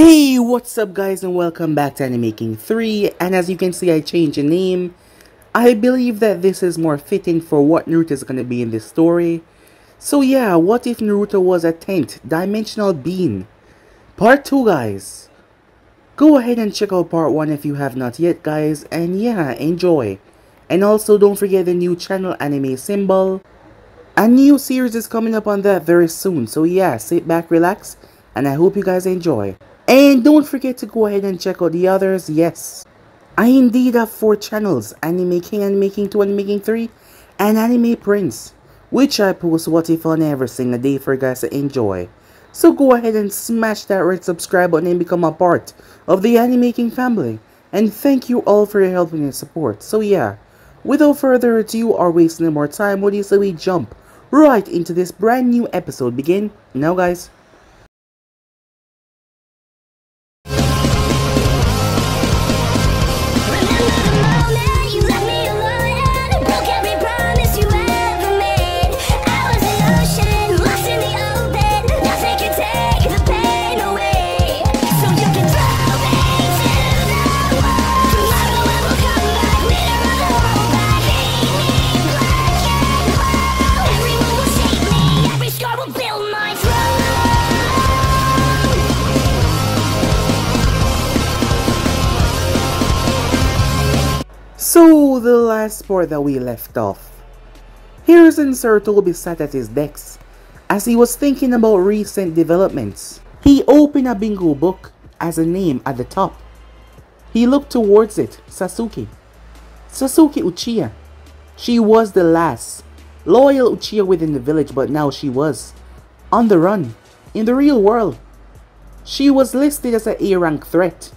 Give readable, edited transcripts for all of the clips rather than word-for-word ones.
Hey, what's up guys, and welcome back to Animaking 3, and as you can see I changed the name. I believe that this is more fitting for what Naruto is going to be in this story. So yeah, what if Naruto was a 10th dimensional being? Part 2 guys. Go ahead and check out part 1 if you have not yet guys, and yeah, enjoy. And also don't forget the new channel anime symbol. A new series is coming up on that very soon, so yeah, sit back, relax, and I hope you guys enjoy. And don't forget to go ahead and check out the others. Yes, I indeed have 4 channels: Anime King, Animaking 2, Animaking 3, and Anime Prince, which I post what if on every single day for you guys to enjoy. So go ahead and smash that red subscribe button and become a part of the Animaking family. And thank you all for your help and your support. So yeah, without further ado or wasting no more time, what do you say we jump right into this brand new episode? Begin now guys. So, the last part that we left off. Hiruzen Sarutobi sat at his desk as he was thinking about recent developments. He opened a bingo book as a name at the top. He looked towards it. Sasuke. Sasuke Uchiha. She was the last loyal Uchiha within the village, but now she was on the run in the real world. She was listed as an A-rank threat.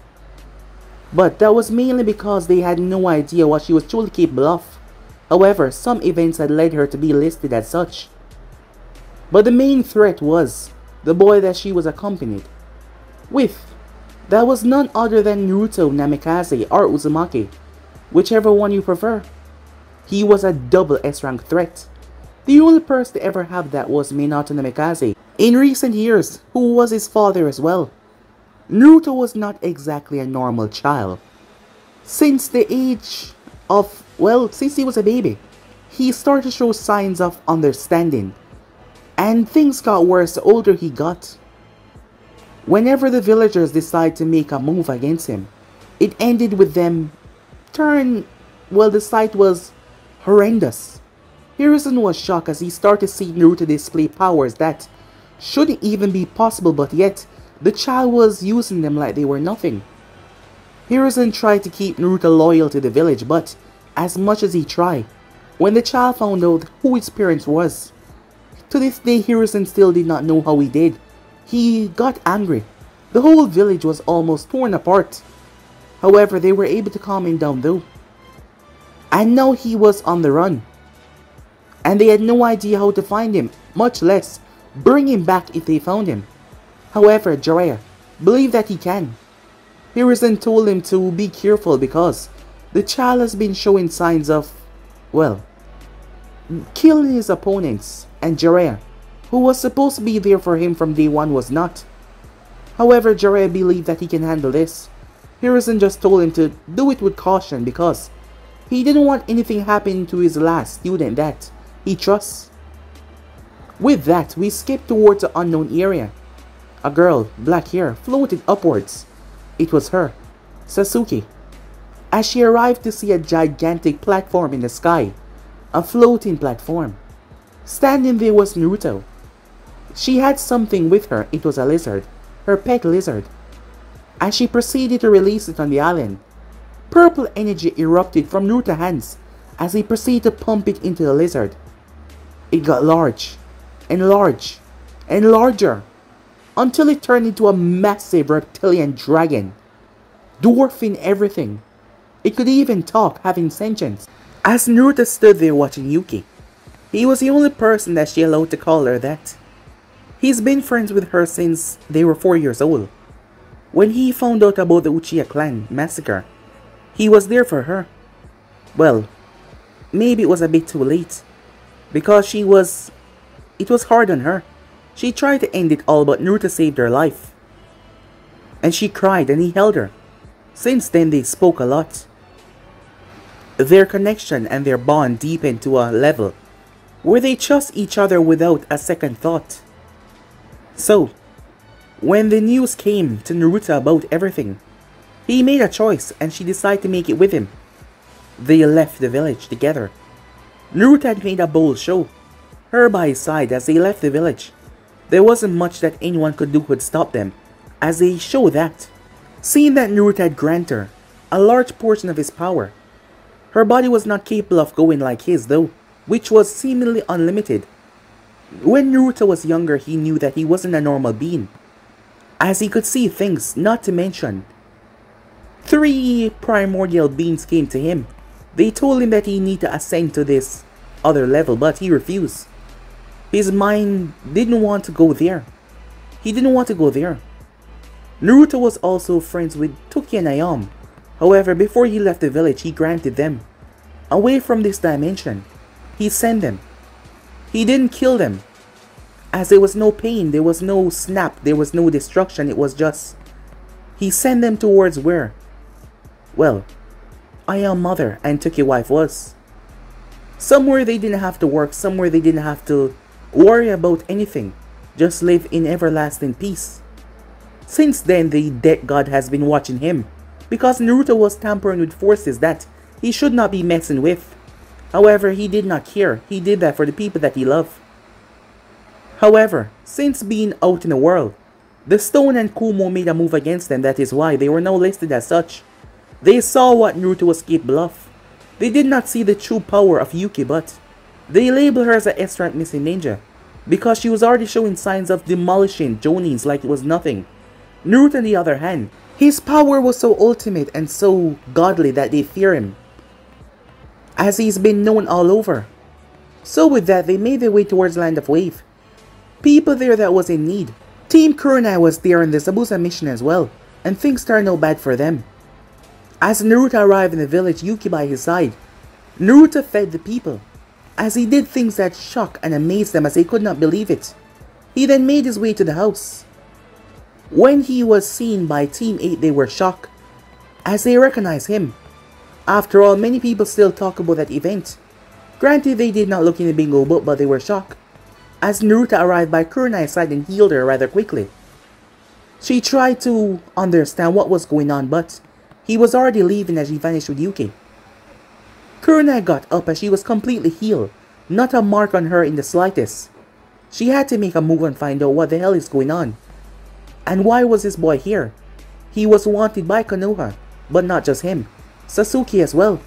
But that was mainly because they had no idea what she was truly capable of. However, some events had led her to be listed as such. But the main threat was the boy that she was accompanied with. That was none other than Naruto Namikaze or Uzumaki, whichever one you prefer. He was a double S-rank threat. The only person to ever have that was Minato Namikaze in recent years, who was his father as well. Naruto was not exactly a normal child. Since the age of, since he was a baby, he started to show signs of understanding. And things got worse the older he got. Whenever the villagers decided to make a move against him, it ended with them the sight was horrendous. Hiruzen was shocked as he started to see Naruto display powers that shouldn't even be possible, but yet the child was using them like they were nothing. Hiruzen tried to keep Naruto loyal to the village, but as much as he tried, when the child found out who his parents was, to this day Hiruzen still did not know how he did. He got angry. The whole village was almost torn apart. However, they were able to calm him down though. And now he was on the run. And they had no idea how to find him, much less bring him back if they found him. However, Jiraiya believed that he can. Hiruzen told him to be careful because the child has been showing signs of, killing his opponents, and Jiraiya, who was supposed to be there for him from day one, was not. However, Jiraiya believed that he can handle this. Hiruzen just told him to do it with caution because he didn't want anything happening to his last student that he trusts. With that, we skip towards the unknown area. A girl, black hair, floated upwards. It was her, Sasuke. As she arrived to see a gigantic platform in the sky, a floating platform. Standing there was Naruto. She had something with her. It was a lizard, her pet lizard. As she proceeded to release it on the island, purple energy erupted from Naruto's hands as he proceeded to pump it into the lizard. It got large, and large, and larger, until it turned into a massive reptilian dragon, dwarfing everything. It could even talk, having sentience. As Naruto stood there watching Yuki, he was the only person that she allowed to call her that. He's been friends with her since they were 4 years old. When he found out about the Uchiha clan massacre, he was there for her. Maybe it was a bit too late, because it was hard on her. She tried to end it all, but Naruto saved her life. and she cried and he held her. Since then they spoke a lot. Their connection and their bond deepened to a level where they trust each other without a second thought. So, when the news came to Naruto about everything, he made a choice and she decided to make it with him. They left the village together. Naruto had made a bold show, her by his side as they left the village. There wasn't much that anyone could do could stop them, as they showed that. Seeing that Naruto had granted her a large portion of his power, her body was not capable of going like his though, which was seemingly unlimited. When Naruto was younger, he knew that he wasn't a normal being, as he could see things, not to mention 3 primordial beings came to him. They told him that he needed to ascend to this other level, but he refused. His mind didn't want to go there. He didn't want to go there. Naruto was also friends with Toki and Ayam. However, before he left the village, he granted them away from this dimension. He sent them. He didn't kill them, as there was no pain, there was no snap, there was no destruction. It was just, he sent them towards where? Well, Ayam mother and Toki wife was. Somewhere they didn't have to work, somewhere they didn't have to worry about anything. Just live in everlasting peace. Since then, the death god has been watching him, because Naruto was tampering with forces that he should not be messing with. However, he did not care. He did that for the people that he loved. However, since being out in the world, the Stone and Kumo made a move against them. That is why they were now listed as such. They saw what Naruto was capable of. They did not see the true power of Yuki, but they labeled her as an S-rank missing ninja, because she was already showing signs of demolishing Jonins like it was nothing. Naruto, on the other hand, his power was so ultimate and so godly that they fear him, as he's been known all over. So with that, they made their way towards Land of Wave. People there that was in need. Team Kurenai was there on the Zabuza mission as well, and things turned out bad for them. As Naruto arrived in the village, Yuki by his side, Naruto fed the people, as he did things that shocked and amazed them as they could not believe it. He then made his way to the house. When he was seen by Team 8, they were shocked, as they recognized him. After all, many people still talk about that event. Granted, they did not look in the bingo book, but they were shocked, as Naruto arrived by Kurenai's side and healed her rather quickly. She tried to understand what was going on, but he was already leaving as she vanished with Yuki. Kurenai got up as she was completely healed, not a mark on her in the slightest. She had to make a move and find out what the hell is going on. And why was this boy here? He was wanted by Konoha, but not just him, Sasuke as well.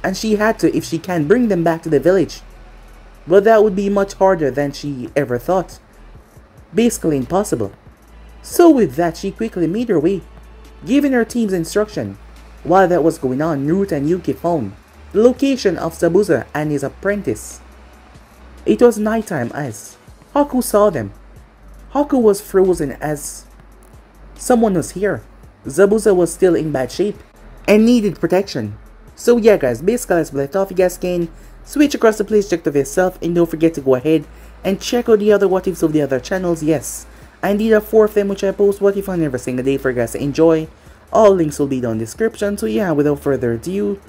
And she had to, if she can, bring them back to the village. But that would be much harder than she ever thought. Basically impossible. So with that, she quickly made her way, giving her team's instruction. While that was going on, Naruto and Yuki found the location of Zabuza and his apprentice. It was nighttime as Haku saw them. Haku was frozen as someone was here. Zabuza was still in bad shape and needed protection. So yeah guys, basically that's what I thought. If you guys can switch across the place, check it for yourself, and don't forget to go ahead and check out the other what ifs of the other channels. Yes, I did a 4 of them which I post what if on every single day for you guys to enjoy. All links will be down in the description. So yeah, without further ado,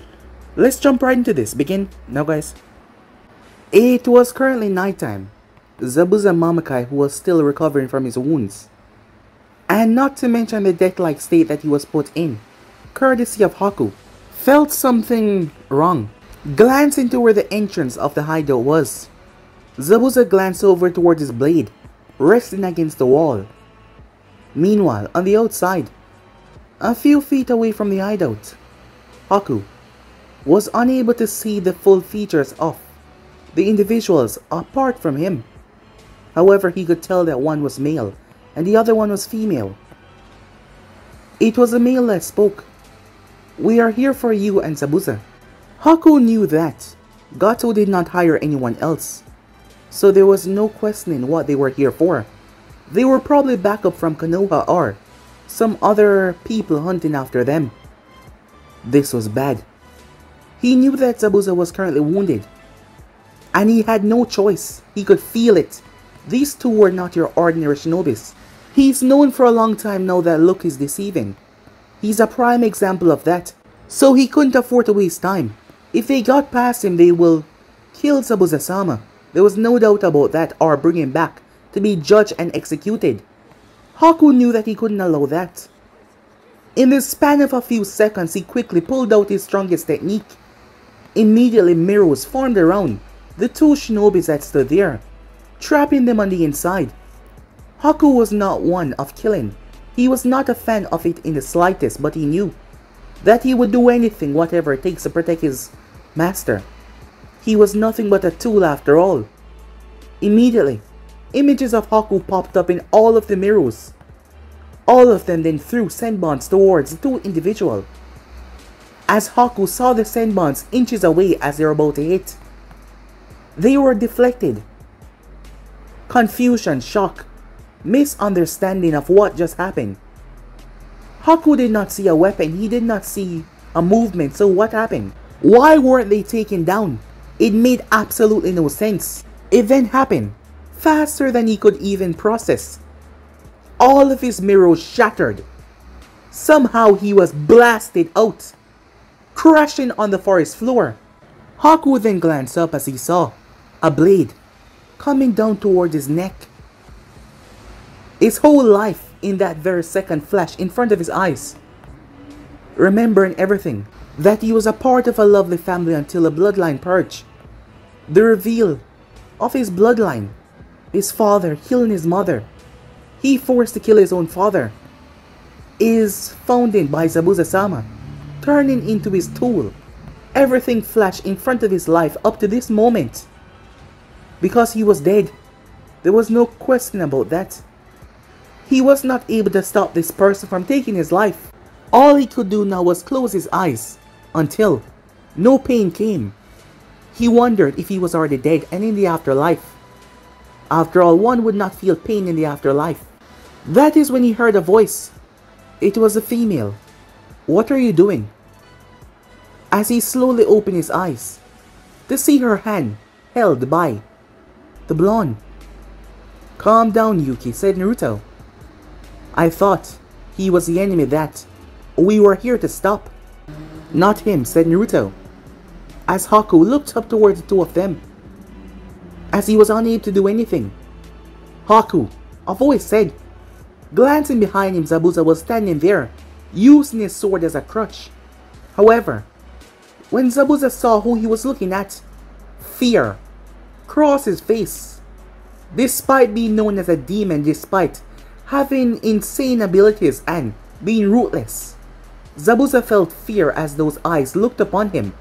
let's jump right into this. Begin now guys. It was currently nighttime. Zabuza Mamakai, who was still recovering from his wounds, and not to mention the death-like state that he was put in, courtesy of Haku, felt something wrong. Glancing to where the entrance of the hideout was, Zabuza glanced over towards his blade, resting against the wall. Meanwhile, on the outside, a few feet away from the hideout, Haku was unable to see the full features of the individuals apart from him. However, he could tell that one was male and the other one was female. It was the male that spoke. "We are here for you and Zabuza." Haku knew that Gato did not hire anyone else, so there was no questioning what they were here for. They were probably backup from Konoha or some other people hunting after them. This was bad. He knew that Zabuza was currently wounded, and he had no choice. He could feel it. These two were not your ordinary shinobis. He's known for a long time now that look is deceiving. He's a prime example of that. So he couldn't afford to waste time. If they got past him, they will kill Zabuza-sama. There was no doubt about that, or bring him back to be judged and executed. Haku knew that he couldn't allow that. In the span of a few seconds, he quickly pulled out his strongest technique. Immediately, mirrors formed around the two shinobis that stood there, trapping them on the inside. Haku was not one of killing. He was not a fan of it in the slightest, but he knew that he would do anything, whatever it takes to protect his master. He was nothing but a tool after all. Immediately, images of Haku popped up in all of the mirrors. All of them then threw senbons towards the two individuals. As Haku saw the senbons inches away as they were about to hit, they were deflected. Confusion, shock, misunderstanding of what just happened. Haku did not see a weapon, he did not see a movement, so what happened? Why weren't they taken down? It made absolutely no sense. It then happened, faster than he could even process. All of his mirrors shattered. Somehow he was blasted out, crashing on the forest floor. Haku then glanced up as he saw a blade coming down toward his neck. His whole life in that very second flashed in front of his eyes, remembering everything, that he was a part of a lovely family until a bloodline purge. The reveal of his bloodline, his father killing his mother, he forced to kill his own father, is founded by Zabuza-sama, turning into his tool. Everything flashed in front of his life up to this moment. Because he was dead, there was no question about that. He was not able to stop this person from taking his life. All he could do now was close his eyes until no pain came. He wondered if he was already dead and in the afterlife. After all, one would not feel pain in the afterlife. That is when he heard a voice. It was a female. "What are you doing?" As he slowly opened his eyes to see her hand held by the blonde. "Calm down, Yuki," said Naruto. "I thought he was the enemy that we were here to stop." "Not him," said Naruto, as Haku looked up towards the two of them, as he was unable to do anything. "Haku," a voice said. Glancing behind him, Zabuza was standing there, using his sword as a crutch. However, when Zabuza saw who he was looking at, fear crossed his face. Despite being known as a demon, despite having insane abilities and being ruthless, Zabuza felt fear as those eyes looked upon him.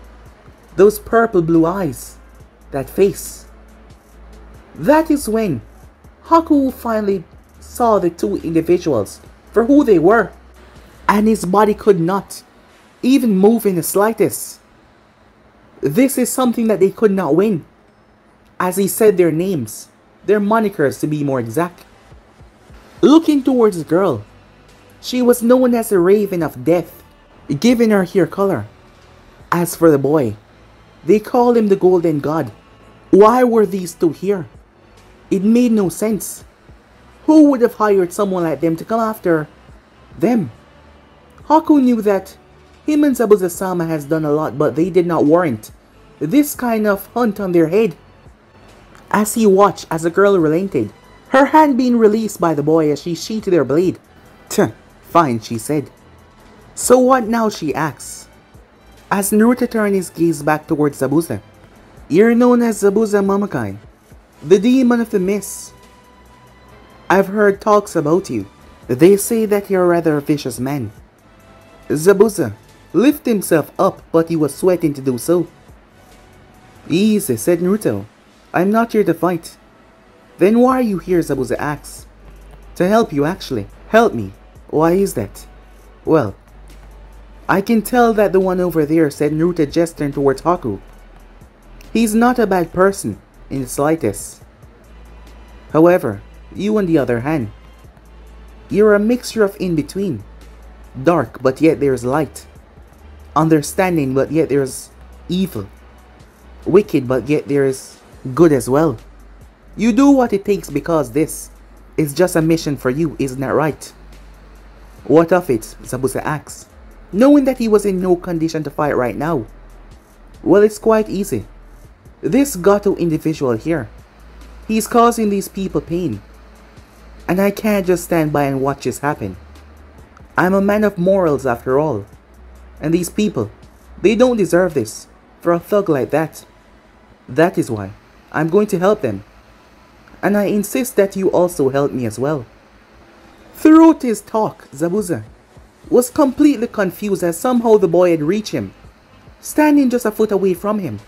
Those purple blue eyes, that face. That is when Haku finally saw the two individuals for who they were, and his body could not even move in the slightest. This is something that they could not win, as he said their names, their monikers to be more exact. Looking towards the girl, she was known as the Raven of Death, given her hair color. As for the boy, they called him the Golden God. Why were these two here? It made no sense. Who would have hired someone like them to come after them? Haku knew that him and Zabuza-sama has done a lot, but they did not warrant this kind of hunt on their head. As he watched as the girl relented, her hand being released by the boy as she sheathed her blade. "Tch, fine," she said. "So what now?" she asks, as Naruto turned his gaze back towards Zabuza. "You're known as Zabuza Mamakai, the demon of the mist. I've heard talks about you. They say that you're a rather vicious man." Zabuza lifted himself up, but he was sweating to do so. "Easy," said Naruto. "I'm not here to fight." "Then why are you here?" Zabuza asks. "To help you, actually." "Help me? Why is that?" "Well, I can tell that the one over there," said Naruto, gesturing towards Haku. "He's not a bad person in the slightest. However, you on the other hand, you're a mixture of in-between. Dark, but yet there's light. Understanding, but yet there's evil. Wicked, but yet there's good as well. You do what it takes because this It's just a mission for you, isn't that right? What of it? Zabuza asked, knowing that he was in no condition to fight right now. Well, it's quite easy. This Gato individual here, he's causing these people pain. And I can't just stand by and watch this happen. I'm a man of morals after all. And these people, they don't deserve this for a thug like that. That is why I'm going to help them. And I insist that you also help me as well. Throughout his talk, Zabuza was completely confused as somehow the boy had reached him, standing just a foot away from him.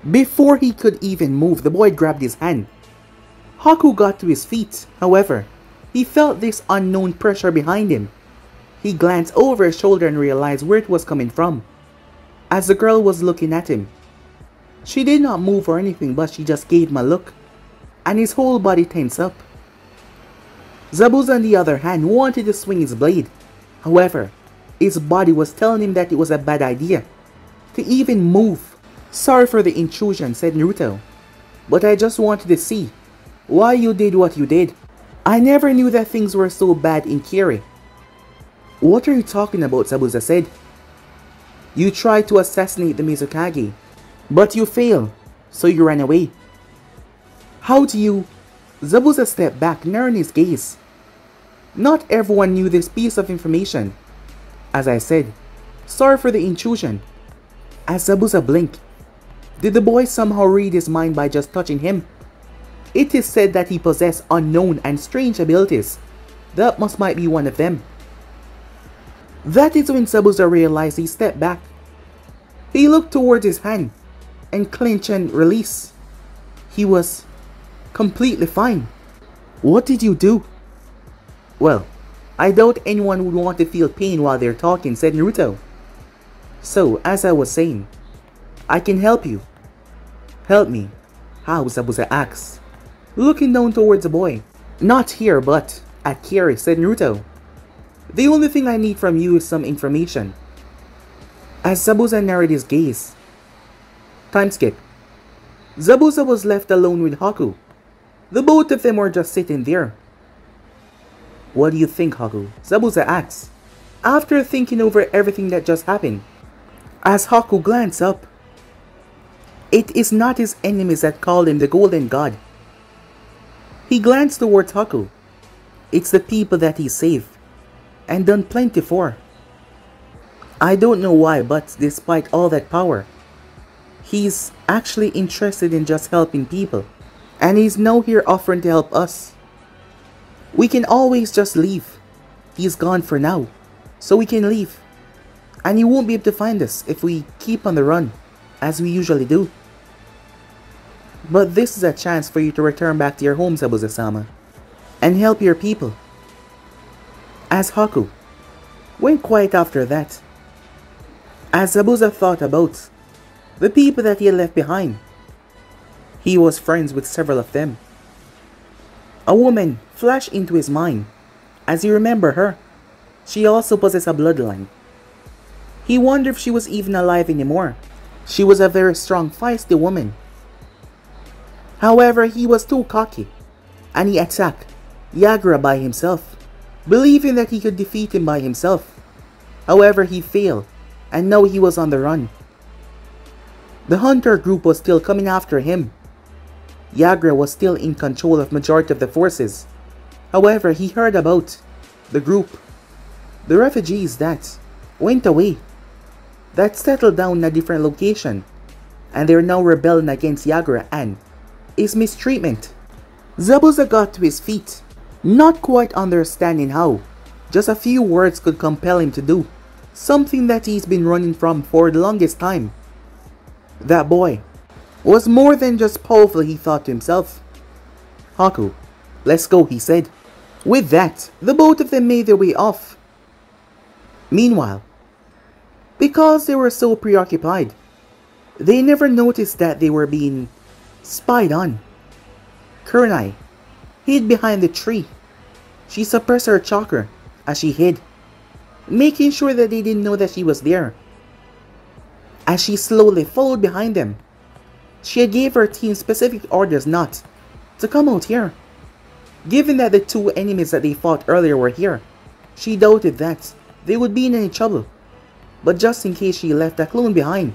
Before he could even move, the boy grabbed his hand. Haku got to his feet, however, he felt this unknown pressure behind him. He glanced over his shoulder and realized where it was coming from, as the girl was looking at him. She did not move or anything, but she just gave him a look, and his whole body tensed up. Zabuza, on the other hand, wanted to swing his blade. However, his body was telling him that it was a bad idea to even move. Sorry for the intrusion, said Naruto, but I just wanted to see why you did what you did. I never knew that things were so bad in Kiri. What are you talking about? Zabuza said. You tried to assassinate the Mizukage, but you failed, so you ran away. How do you... Zabuza stepped back, narrowing his gaze. Not everyone knew this piece of information. As I said, sorry for the intrusion. As Zabuza blinked, did the boy somehow read his mind by just touching him? It is said that he possessed unknown and strange abilities. That might be one of them. That is when Zabuza realized he stepped back. He looked towards his hand and clenched and released. He was completely fine. What did you do? Well, I doubt anyone would want to feel pain while they're talking, said Naruto. So, as I was saying, I can help you. Help me? How? Zabuza asked, looking down towards the boy. Not here, but at Kiri, said Naruto. The only thing I need from you is some information. As Zabuza narrowed his gaze. Time skip. Zabuza was left alone with Haku. The both of them were just sitting there. What do you think, Haku? Zabuza asked, after thinking over everything that just happened. As Haku glanced up, it is not his enemies that called him the Golden God. He glanced towards Haku. It's the people that he saved and done plenty for. I don't know why, but despite all that power, he's actually interested in just helping people. And he's now here offering to help us. We can always just leave. He's gone for now, so we can leave. And he won't be able to find us if we keep on the run, as we usually do. But this is a chance for you to return back to your home, Zabuza-sama, and help your people. As Haku went quiet after that, as Zabuza thought about the people that he had left behind, he was friends with several of them. A woman flashed into his mind. As he remembered her, she also possessed a bloodline. He wondered if she was even alive anymore. She was a very strong, feisty woman. However, he was too cocky, and he attacked Yagura by himself, believing that he could defeat him by himself. However, he failed, and now he was on the run. The hunter group was still coming after him. Yagura was still in control of majority of the forces. However, he heard about the group, the refugees that went away, that settled down in a different location, and they're now rebelling against Yagura and his mistreatment. Zabuza got to his feet, not quite understanding how. Just a few words could compel him to do something that he's been running from for the longest time. That boy was more than just powerful, he thought to himself. Haku, let's go, he said. With that, the both of them made their way off. Meanwhile, because they were so preoccupied, they never noticed that they were being spied on. Kurenai hid behind the tree. She suppressed her chakra as she hid, making sure that they didn't know that she was there. As she slowly followed behind them, she gave her team specific orders not to come out here. Given that the two enemies that they fought earlier were here, she doubted that they would be in any trouble. But just in case, she left a clone behind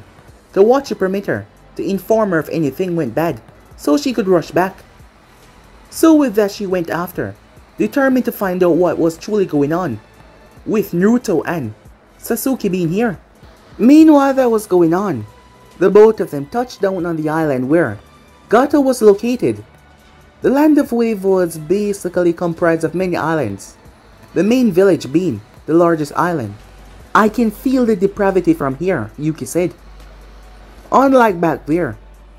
to watch the perimeter to inform her if anything went bad so she could rush back. So with that, she went after, determined to find out what was truly going on, with Naruto and Sasuke being here. Meanwhile that was going on, the both of them touched down on the island where Gato was located. The land of Wave was basically comprised of many islands, the main village being the largest island. "I can feel the depravity from here," Yuki said. "Unlike back there,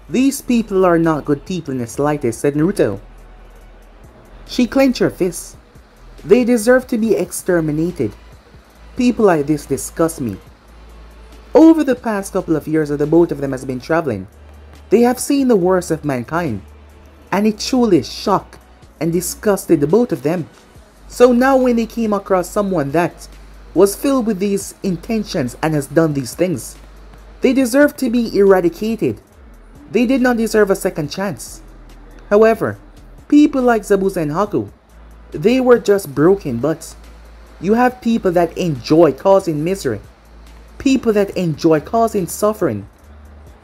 these people are not good people in the slightest," said Naruto. She clenched her fists. "They deserve to be exterminated. People like this disgust me." Over the past couple of years that the both of them has been traveling, they have seen the worst of mankind, and it truly shocked and disgusted the both of them. So now when they came across someone that was filled with these intentions and has done these things, they deserve to be eradicated. They did not deserve a second chance. However, people like Zabuza and Haku, they were just broken, but you have people that enjoy causing misery. People that enjoy causing suffering.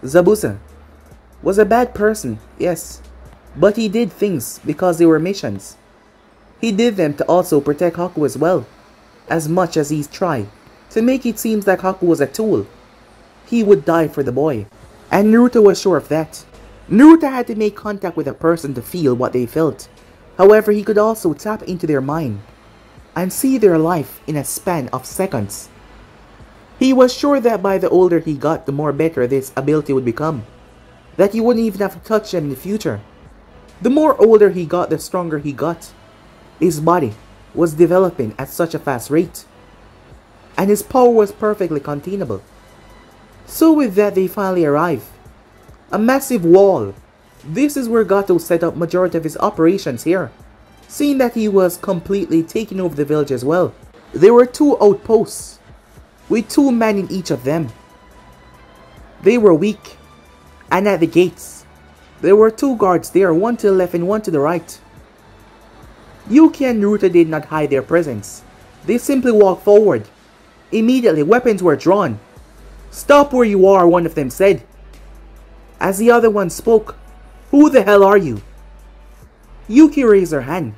Zabuza was a bad person, yes, but he did things because they were missions. He did them to also protect Haku as well, as much as he tried to make it seem like Haku was a tool. He would die for the boy, and Naruto was sure of that. Naruto had to make contact with a person to feel what they felt. However, he could also tap into their mind and see their life in a span of seconds. He was sure that by the older he got, the more better this ability would become. That he wouldn't even have to touch them in the future. The more older he got, the stronger he got. His body was developing at such a fast rate, and his power was perfectly containable. So with that, they finally arrive. A massive wall. This is where Gato set up majority of his operations here, seeing that he was completely taking over the village as well. There were two outposts, with 2 men in each of them. They were weak, and at the gates, there were 2 guards there, one to the left and one to the right. Yuki and Naruto did not hide their presence. They simply walked forward. Immediately, weapons were drawn. "Stop where you are," one of them said. As the other one spoke, "Who the hell are you?" Yuki raised her hand.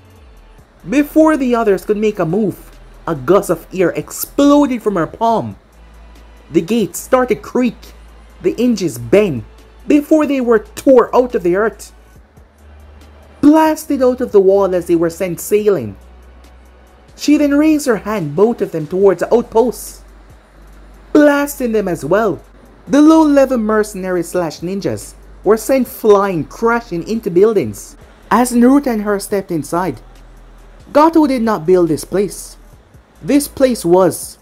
Before the others could make a move, a gust of air exploded from her palm. The gates started to creak. The hinges bent before they were tore out of the earth, blasted out of the wall as they were sent sailing. She then raised her hand, both of them, towards the outposts, blasting them as well. The low-level mercenaries slash ninjas were sent flying, crashing into buildings. As Naruto and her stepped inside, Gato did not build this place. This place was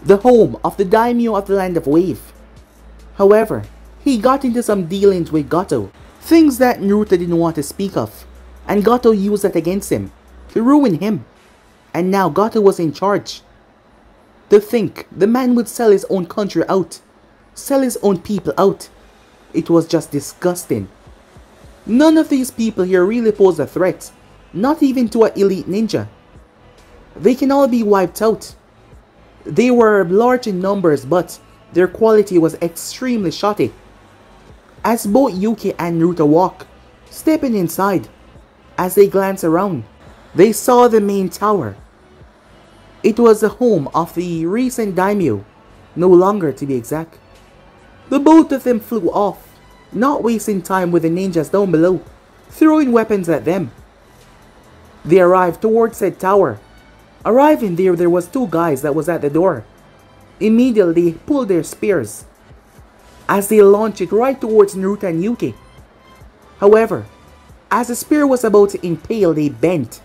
the home of the daimyo of the land of Wave. However, he got into some dealings with Gato, things that Naruto didn't want to speak of, and Gato used that against him to ruin him. And now Gato was in charge. To think the man would sell his own country out, sell his own people out. It was just disgusting. None of these people here really pose a threat, not even to an elite ninja. They can all be wiped out. They were large in numbers, but their quality was extremely shoddy. As both Yuki and Naruto walk, stepping inside, as they glanced around, they saw the main tower. It was the home of the recent daimyo, no longer to be exact. The both of them flew off, not wasting time with the ninjas down below, throwing weapons at them. They arrived towards said tower. Arriving there was 2 guys that was at the door. Immediately they pulled their spears, as they launched it right towards Naruto and Yuki. However, as the spear was about to impale, they bent.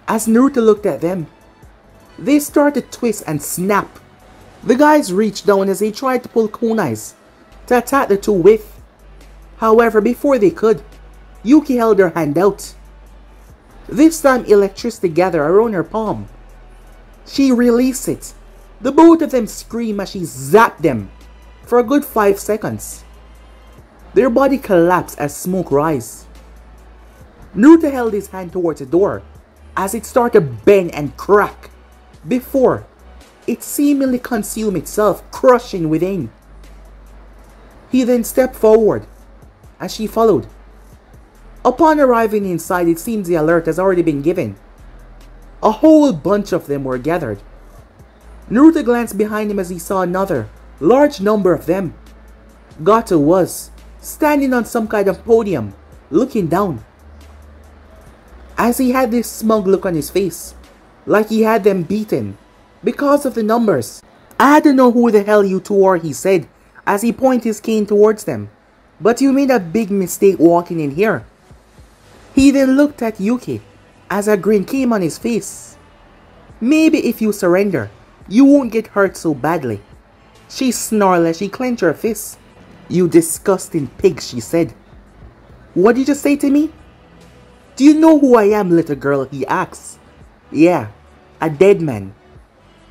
As Naruto looked at them, they started to twist and snap. The guys reached down as they tried to pull kunais to attack the 2 with. However, before they could, Yuki held her hand out. This time electricity gathered around her palm. She released it. The both of them screamed as she zapped them for a good 5 seconds. Their body collapsed as smoke rose. Naruto held his hand towards the door as it started to bend and crack before it seemingly consumed itself, crushing within. He then stepped forward as she followed. Upon arriving inside, it seems the alert has already been given. A whole bunch of them were gathered. Naruto glanced behind him as he saw another large number of them. Gato was standing on some kind of podium, looking down. As he had this smug look on his face, like he had them beaten because of the numbers. "I don't know who the hell you two are," he said as he pointed his cane towards them, "but you made a big mistake walking in here." He then looked at Yuki as a grin came on his face. "Maybe if you surrender, you won't get hurt so badly." She snarled as she clenched her fists. "You disgusting pig," she said. "What did you say to me?" "Do you know who I am, little girl?" he asked. "Yeah, a dead man."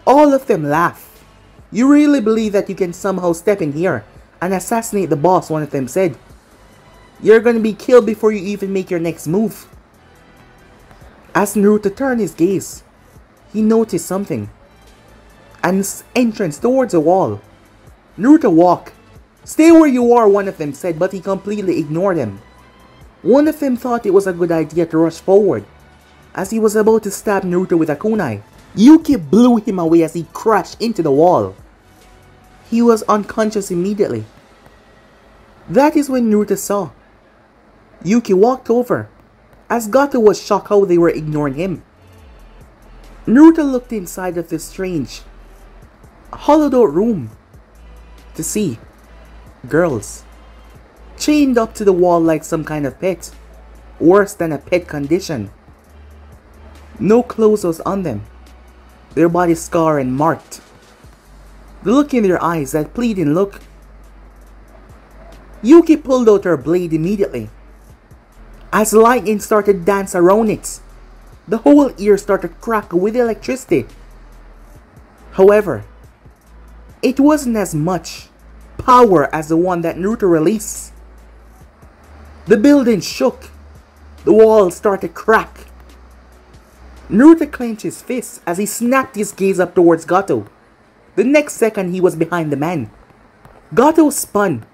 All of them laughed. "You really believe that you can somehow step in here and assassinate the boss?" one of them said. "You're gonna be killed before you even make your next move." As Naruto turned his gaze, he noticed something. An entrance towards a wall. Naruto walked. "Stay where you are," one of them said, but he completely ignored him. One of them thought it was a good idea to rush forward. As he was about to stab Naruto with a kunai, Yuki blew him away as he crashed into the wall. He was unconscious immediately. That is when Naruto saw. Yuki walked over, as Gato was shocked how they were ignoring him. Naruto looked inside of this strange, hollowed out room to see girls chained up to the wall like some kind of pet, worse than a pet condition. No clothes was on them, their bodies scarred and marked. The look in their eyes, that pleading look. Yuki pulled out her blade immediately. As lightning started to dance around it, the whole ear started to crackle with electricity. However, it wasn't as much power as the one that Naruto released. The building shook. The walls started to crack. Naruto clenched his fists as he snapped his gaze up towards Gato. The next second he was behind the man. Gato spun,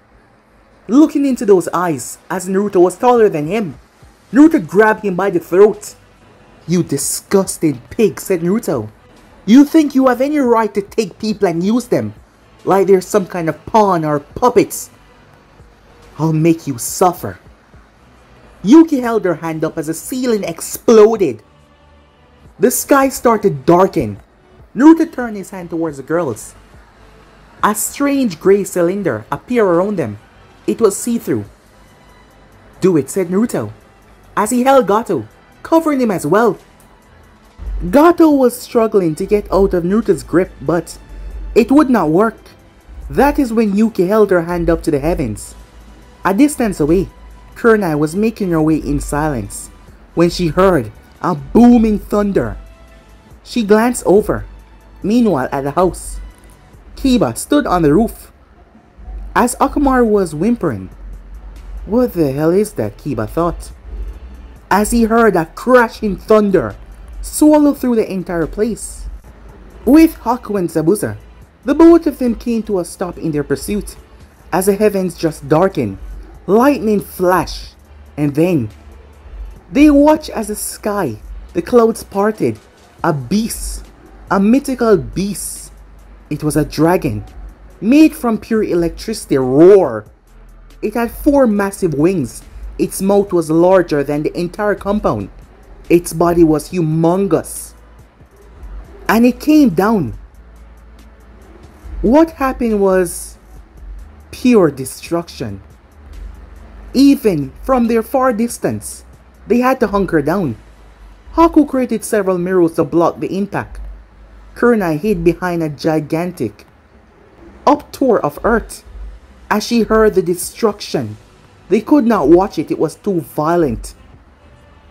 looking into those eyes as Naruto was taller than him. Naruto grabbed him by the throat. "You disgusting pig," said Naruto. "You think you have any right to take people and use them like they're some kind of pawn or puppets? I'll make you suffer." Yuki held her hand up as the ceiling exploded. The sky started to darken. Naruto turned his hand towards the girls. A strange grey cylinder appeared around them. It was see-through. "Do it," said Naruto, as he held Gato, covering him as well. Gato was struggling to get out of Naruto's grip, but it would not work. That is when Yuki held her hand up to the heavens. A distance away, Kunai was making her way in silence when she heard a booming thunder. She glanced over. Meanwhile, at the house, Kiba stood on the roof. As Akamaru was whimpering, "What the hell is that?" Kiba thought, as he heard a crashing thunder swallow through the entire place. With Haku and Zabuza, the both of them came to a stop in their pursuit as the heavens just darkened, lightning flashed, and then they watched as the sky, the clouds parted. A beast, a mythical beast. It was a dragon, made from pure electricity, roar. It had 4 massive wings. Its mouth was larger than the entire compound. Its body was humongous. And it came down. What happened was pure destruction. Even from their far distance, they had to hunker down. Haku created several mirrors to block the impact. Kunai hid behind a gigantic uptour of earth. As she heard the destruction, they could not watch it, it was too violent.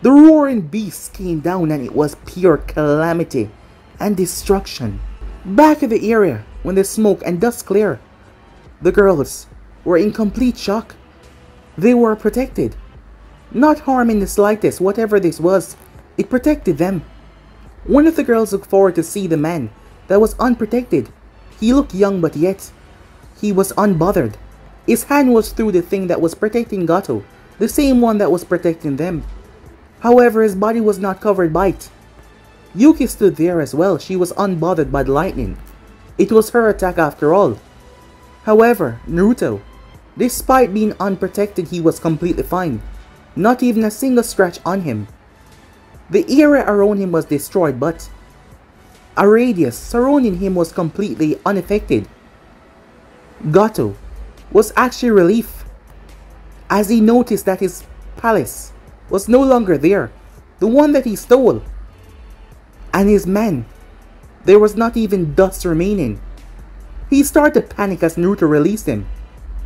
The roaring beast came down and it was pure calamity and destruction. Back at the area, when the smoke and dust cleared, the girls were in complete shock. They were protected. Not harm in the slightest, whatever this was. It protected them. One of the girls looked forward to see the man that was unprotected. He looked young, but yet he was unbothered. His hand was through the thing that was protecting Gato, the same one that was protecting them. However, his body was not covered by it. Yuki stood there as well. She was unbothered by the lightning. It was her attack after all. However, Naruto, despite being unprotected, he was completely fine. Not even a single scratch on him. The area around him was destroyed, but a radius surrounding him was completely unaffected. Gato was actually relieved as he noticed that his palace was no longer there, the one that he stole. And his men, there was not even dust remaining. He started to panic as Naruto released him.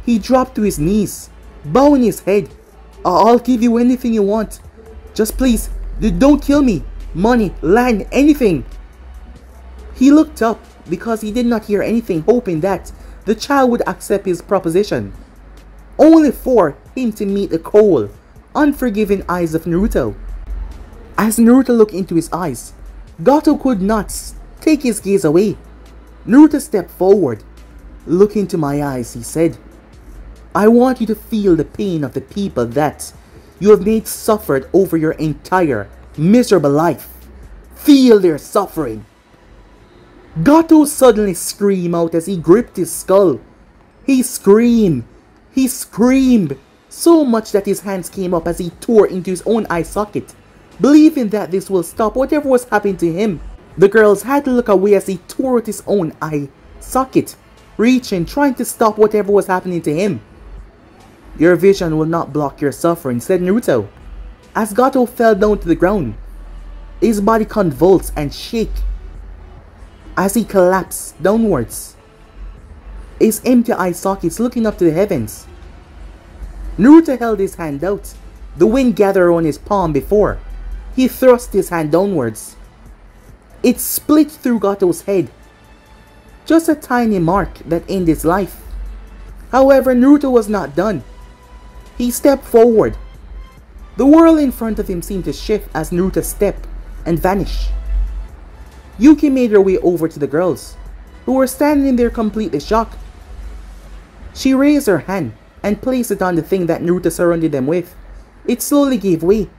He dropped to his knees, bowing his head. I'll give you anything you want. Just please, don't kill me. Money, land, anything. He looked up because he did not hear anything, hoping that the child would accept his proposition. Only for him to meet the cold, unforgiving eyes of Naruto. As Naruto looked into his eyes, Gato could not take his gaze away. Naruto stepped forward. Look into my eyes, he said. I want you to feel the pain of the people that you have made suffered over your entire miserable life. Feel their suffering. Gato suddenly screamed out as he gripped his skull. He screamed so much that his hands came up as he tore into his own eye socket, believing that this will stop whatever was happening to him. The girls had to look away as he tore at his own eye socket, reaching, trying to stop whatever was happening to him. Your vision will not block your suffering, said Naruto, as Gato fell down to the ground. His body convulsed and shook as he collapsed downwards, his empty eye sockets looking up to the heavens. Naruto held his hand out, the wind gathered on his palm before he thrust his hand downwards. It split through Gato's head, just a tiny mark that ended his life. However, Naruto was not done. He stepped forward. The world in front of him seemed to shift as Naruto stepped and vanished. Yuki made her way over to the girls, who were standing there completely shocked. She raised her hand and placed it on the thing that Naruto surrounded them with. It slowly gave way.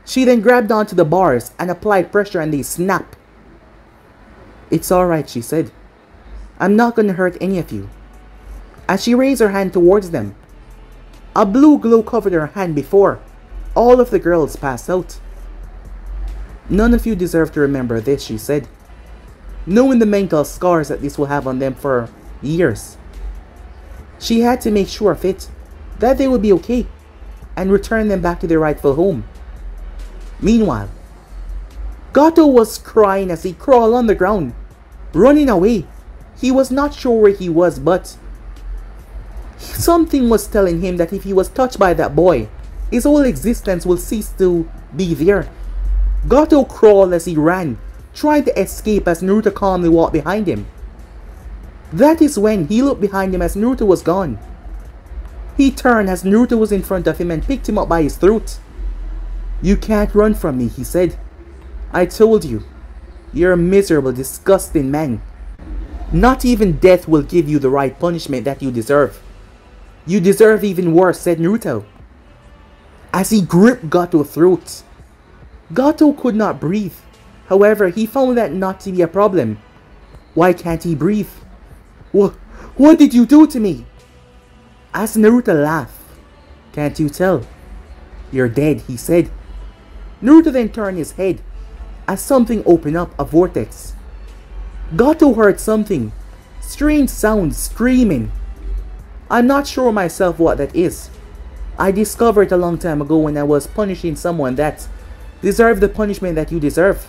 She then grabbed onto the bars and applied pressure and they snapped. It's alright, she said. I'm not gonna hurt any of you. As she raised her hand towards them, a blue glow covered her hand before all of the girls passed out. None of you deserve to remember this, she said, knowing the mental scars that this will have on them for years. She had to make sure of it, that they would be okay, and return them back to their rightful home. Meanwhile, Gato was crying as he crawled on the ground, running away. He was not sure where he was, but something was telling him that if he was touched by that boy, his whole existence will cease to be there. Gato crawled as he ran, trying to escape as Naruto calmly walked behind him. That is when he looked behind him as Naruto was gone. He turned as Naruto was in front of him and picked him up by his throat. You can't run from me, he said. I told you, you're a miserable, disgusting man. Not even death will give you the right punishment that you deserve. You deserve even worse, said Naruto, as he gripped Gato's throat. Gato could not breathe. However, he found that not to be a problem. Why can't he breathe? What did you do to me? As Naruto laughed. Can't you tell? You're dead, he said. Naruto then turned his head as something opened up, a vortex. Gato heard something. Strange sounds, screaming. I'm not sure myself what that is. I discovered it a long time ago when I was punishing someone that deserved the punishment that you deserve.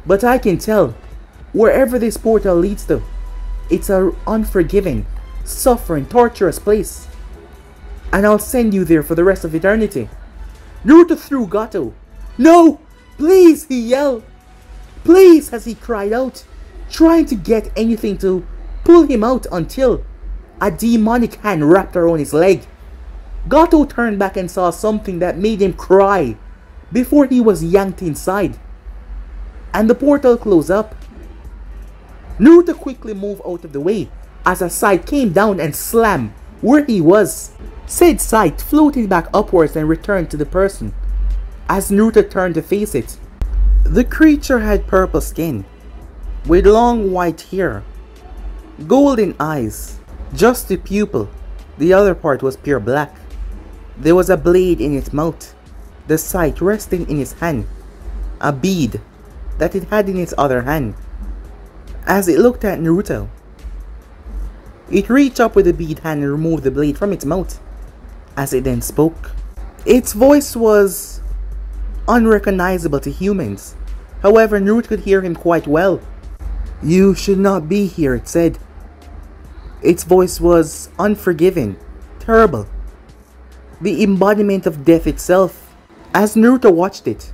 But I can tell, wherever this portal leads to, it's an unforgiving, suffering, torturous place. And I'll send you there for the rest of eternity. Naruto threw Gato. No! Please! He yelled. Please! As he cried out, trying to get anything to pull him out until a demonic hand wrapped around his leg. Gato turned back and saw something that made him cry before he was yanked inside, and the portal closed up. Naruto quickly moved out of the way as a sight came down and slammed where he was. Said sight floated back upwards and returned to the person as Naruto turned to face it. The creature had purple skin with long white hair, golden eyes, just the pupil. The other part was pure black. There was a blade in its mouth, the sight resting in its hand, a bead that it had in its other hand. As it looked at Naruto, it reached up with the bead hand and removed the blade from its mouth as it then spoke. Its voice was unrecognizable to humans. However, Naruto could hear him quite well. "You should not be here," it said. Its voice was unforgiving, terrible, the embodiment of death itself. As Naruto watched it,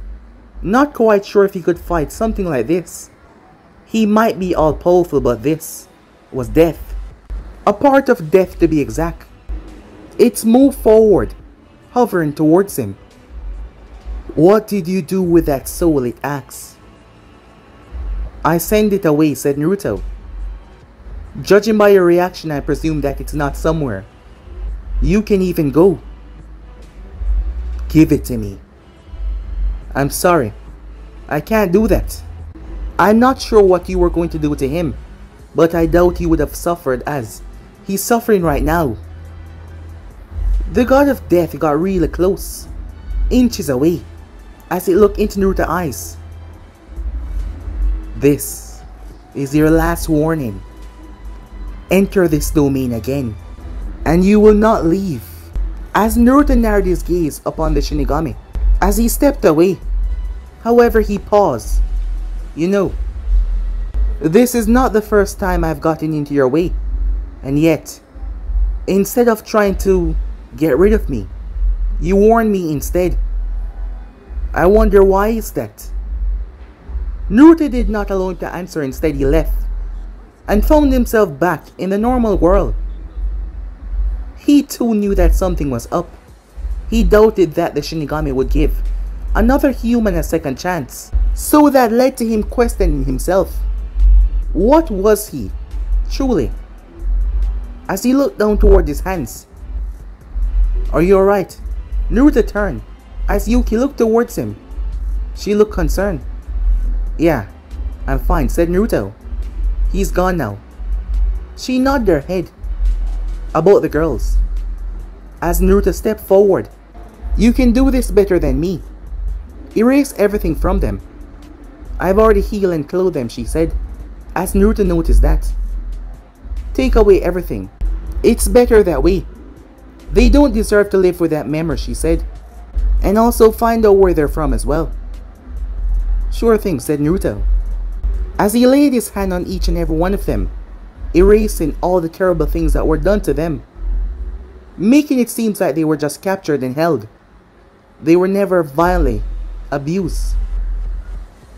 not quite sure if he could fight something like this. He might be all powerful, but this was death. A part of death to be exact. It moved forward, hovering towards him. "What did you do with that soul?" it asked. "I sent it away," said Naruto. "Judging by your reaction, I presume that it's not somewhere you can even go." "Give it to me." "I'm sorry, I can't do that. I'm not sure what you were going to do to him, but I doubt he would have suffered as he's suffering right now." The god of death got really close, inches away, as it looked into Naruto's eyes. "This is your last warning. Enter this domain again, and you will not leave." As Naruto narrowed his gaze upon the Shinigami, as he stepped away, however, he paused. "You know, this is not the first time I've gotten into your way, and yet, instead of trying to get rid of me, you warned me instead. I wonder why is that?" Naruto did not allow him to answer. Instead, he left and found himself back in the normal world. He too knew that something was up. He doubted that the Shinigami would give another human a second chance, so that led to him questioning himself. What was he, truly? As he looked down toward his hands. "Are you alright?" Naruto turned as Yuki looked towards him. She looked concerned. "Yeah, I'm fine," said Naruto. "He's gone now." She nodded her head. "About the girls." As Naruto stepped forward. "You can do this better than me. Erase everything from them. I've already healed and clothed them," she said, as Naruto noticed that. "Take away everything. It's better that way. They don't deserve to live with that memory," she said. "And also find out where they're from as well." "Sure thing," said Naruto, as he laid his hand on each and every one of them, erasing all the terrible things that were done to them, making it seem like they were just captured and held. They were never violently abused.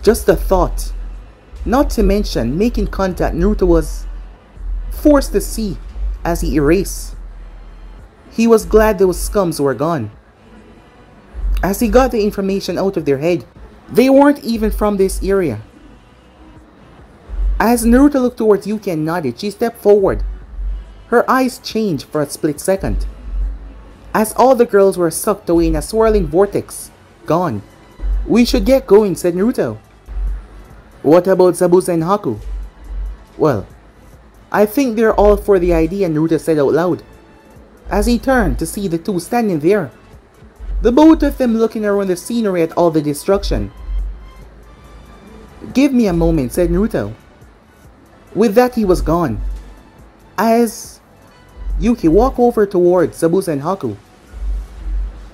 Just a thought, not to mention making contact, Naruto was forced to see as he erased. He was glad those scums were gone. As he got the information out of their head, they weren't even from this area. As Naruto looked towards Yuki and nodded, she stepped forward. Her eyes changed for a split second, as all the girls were sucked away in a swirling vortex, gone. "We should get going," said Naruto. "What about Zabuza and Haku?" "Well, I think they're all for the idea," Naruto said out loud, as he turned to see the two standing there, the both of them looking around the scenery at all the destruction. "Give me a moment," said Naruto. With that, he was gone, as Yuki walked over towards Zabuza and Haku.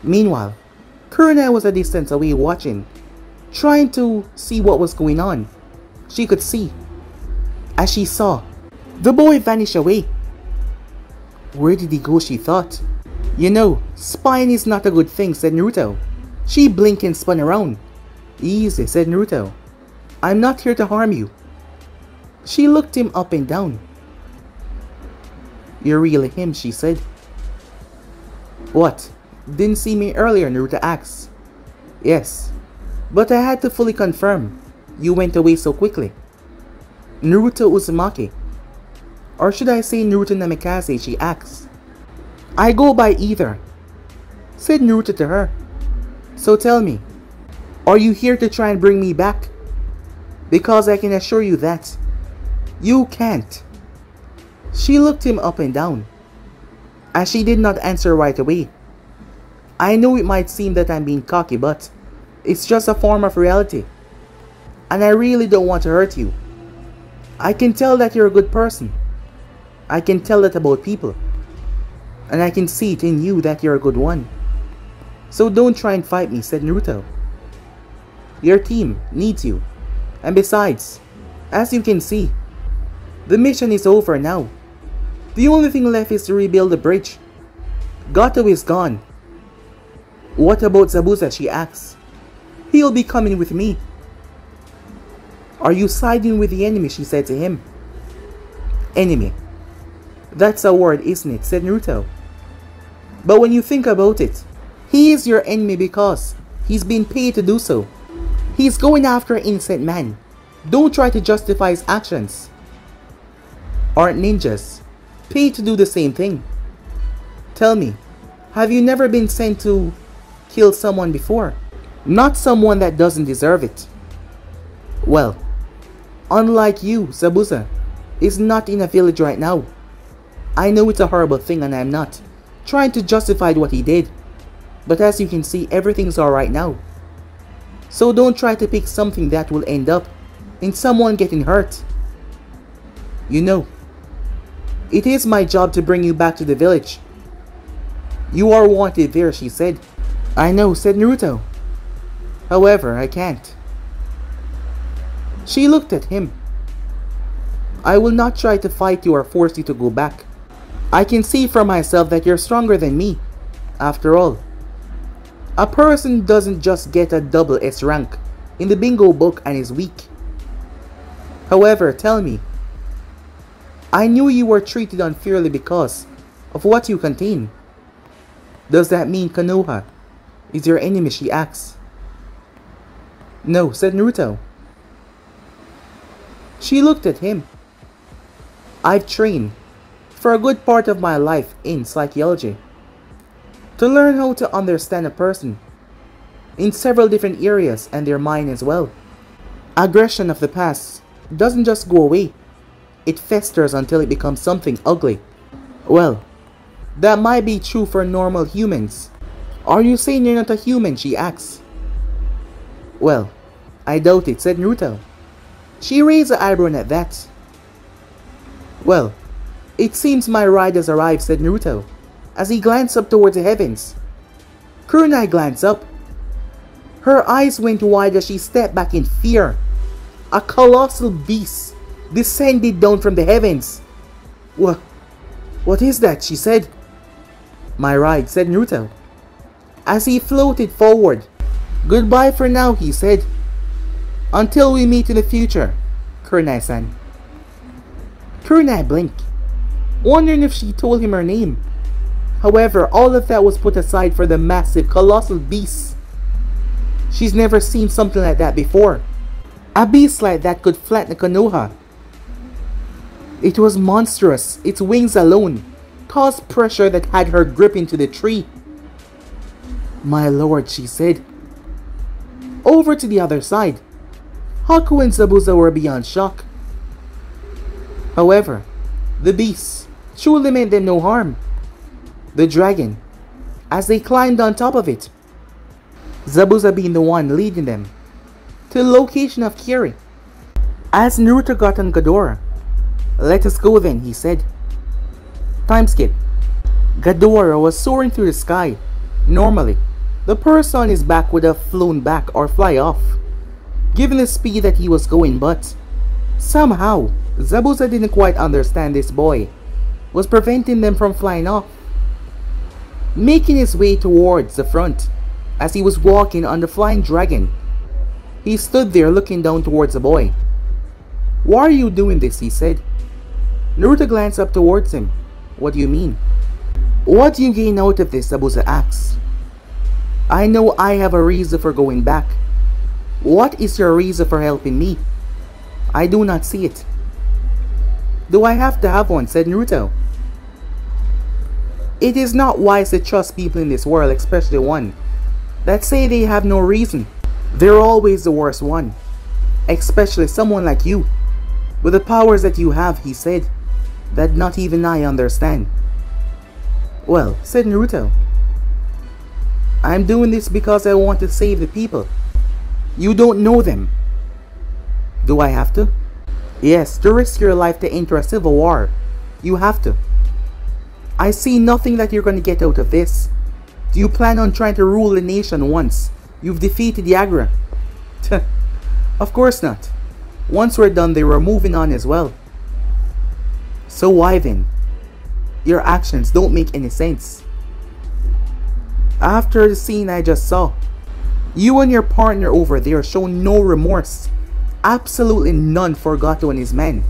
Meanwhile, Kurina was a distance away watching, trying to see what was going on. She could see, as she saw, the boy vanish away. Where did he go, she thought. "You know, spying is not a good thing," said Naruto. She blinked and spun around. "Easy," said Naruto. "I'm not here to harm you." She looked him up and down. "You're really him," she said. What? Didn't see me earlier, Naruto asks. Yes, but I had to fully confirm. You went away so quickly. Naruto Uzumaki. Or should I say Naruto Namikaze, she asks. I go by either, said Naruto to her. So tell me, are you here to try and bring me back? Because I can assure you that you can't. She looked him up and down, as she did not answer right away. I know it might seem that I'm being cocky, but it's just a form of reality. And I really don't want to hurt you. I can tell that you're a good person. I can tell that about people. And I can see it in you that you're a good one. So don't try and fight me, said Naruto. Your team needs you. And besides, as you can see, the mission is over now. The only thing left is to rebuild the bridge. Gato is gone. What about Zabuza, she asks. He'll be coming with me. Are you siding with the enemy, she said to him. Enemy. That's a word, isn't it, said Naruto. But when you think about it, he is your enemy because he's been paid to do so. He's going after an innocent man. Don't try to justify his actions. Aren't ninjas paid to do the same thing? Tell me, have you never been sent to kill someone before? Not someone that doesn't deserve it. Well, unlike you, Zabuza is not in a village right now. I know it's a horrible thing and I'm not trying to justify what he did. But as you can see, everything's alright now. So don't try to pick something that will end up in someone getting hurt. You know, it is my job to bring you back to the village. You are wanted there, she said. I know, said Naruto. However, I can't. She looked at him. I will not try to fight you or force you to go back. I can see for myself that you're stronger than me. After all, a person doesn't just get a double S rank in the bingo book and is weak. However, tell me, I knew you were treated unfairly because of what you contain. Does that mean Konoha is your enemy, she asks. No, said Naruto. She looked at him. I've trained for a good part of my life in psychology to learn how to understand a person in several different areas and their mind as well. Aggression of the past doesn't just go away. It festers until it becomes something ugly. Well, that might be true for normal humans. Are you saying you're not a human, she asks. Well, I doubt it, said Naruto. She raised an eyebrow at that. Well, it seems my ride has arrived, said Naruto, as he glanced up towards the heavens. Kunai glanced up. Her eyes went wide as she stepped back in fear. A colossal beast descended down from the heavens. What is that? She said. My ride, said Naruto, as he floated forward. Goodbye for now, he said. Until we meet in the future, Kunai-san. Kunai blinked, wondering if she told him her name. However, all of that was put aside for the massive, colossal beast. She's never seen something like that before. A beast like that could flatten Konoha. It was monstrous. Its wings alone caused pressure that had her grip into the tree. My lord, she said. Over to the other side, Haku and Zabuza were beyond shock. However, the beast truly meant them no harm. The dragon, as they climbed on top of it, Zabuza being the one leading them to the location of Kiri. As Naruto got on Ghidorah, let us go then, he said. Time skip. Ghidorah was soaring through the sky. Normally, the person on his back would have flown back or fly off, given the speed that he was going, but somehow, Zabuza didn't quite understand this boy was preventing them from flying off. Making his way towards the front, as he was walking on the flying dragon, he stood there looking down towards the boy. Why are you doing this? He said. Naruto glanced up towards him. What do you mean? What do you gain out of this? Abusa asks. I know I have a reason for going back. What is your reason for helping me? I do not see it. Do I have to have one? Said Naruto. It is not wise to trust people in this world, especially one that say they have no reason. They're always the worst one. Especially someone like you. With the powers that you have, he said, that not even I understand. Well, said Naruto, I'm doing this because I want to save the people. You don't know them. Do I have to? Yes, to risk your life to enter a civil war. You have to. I see nothing that you're going to get out of this. Do you plan on trying to rule the nation once you've defeated Yagra? Of course not. Once we're done, they were moving on as well. So why then? Your actions don't make any sense. After the scene I just saw, you and your partner over there show no remorse. Absolutely none for Gato and his men.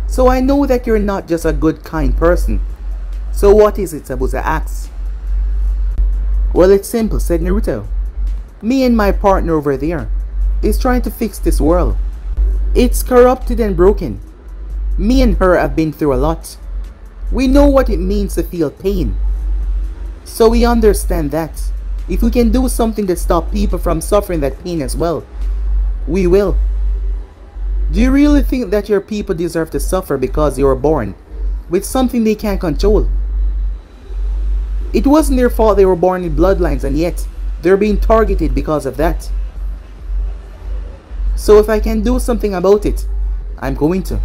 So I know that you're not just a good, kind person. So what is it? Zabuza asks. Well, it's simple, said Naruto. Me and my partner over there is trying to fix this world. It's corrupted and broken. Me and her have been through a lot. We know what it means to feel pain. So we understand that if we can do something to stop people from suffering that pain as well, we will. Do you really think that your people deserve to suffer because they were born with something they can't control? It wasn't their fault they were born in bloodlines, and yet they're being targeted because of that. So if I can do something about it, I'm going to.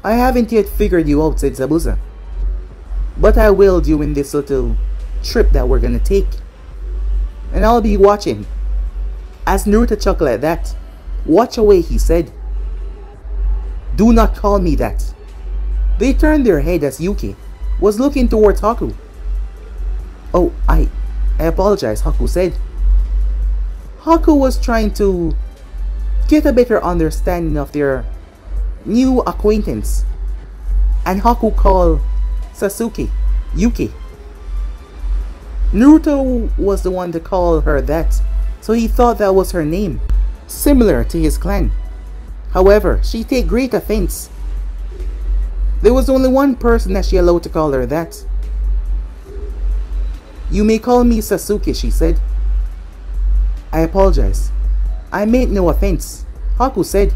I haven't yet figured you out, said Zabuza. But I will during this little trip that we're gonna take. And I'll be watching. As Naruto chuckled at that, watch away, he said. Do not call me that. They turned their head as Yuki was looking towards Haku. Oh, I apologize, Haku said. Haku was trying to get a better understanding of their new acquaintance, and Haku called Sasuke Yuki. Naruto was the one to call her that, so he thought that was her name, similar to his clan. However, she take great offense. There was only one person that she allowed to call her that. You may call me Sasuke, she said. I apologize. I meant no offense, Haku said.